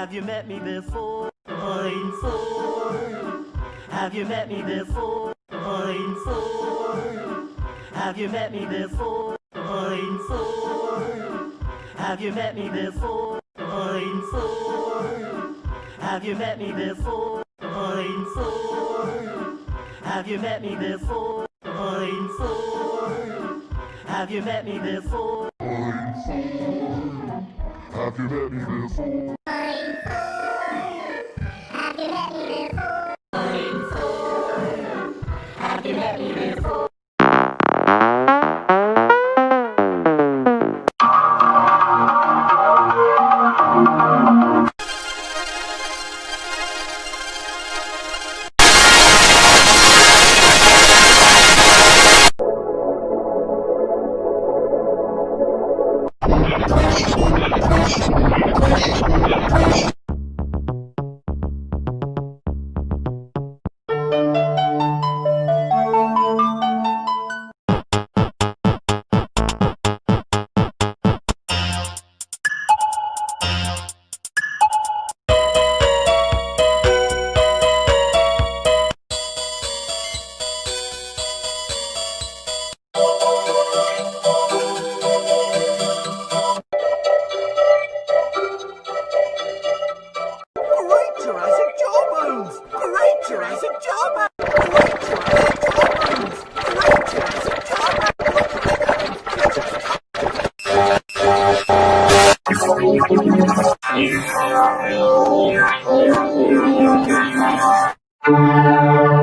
Have you met me before? I'm 4. Have you met me before? I'm 4. Have you met me before? I'm 4. Have you met me before? I'm 4. Have you met me before? I'm 4. Have you met me before? I'm 4. Have you met me before? I'm 4. Have you met me before? I'm 4. Have you met me before? I'm 4. Have you met me before? Great Jurassic Jawbones! Great Jurassic Jawbones! Great Jurassic Jawbones! Great Jurassic Jawbones!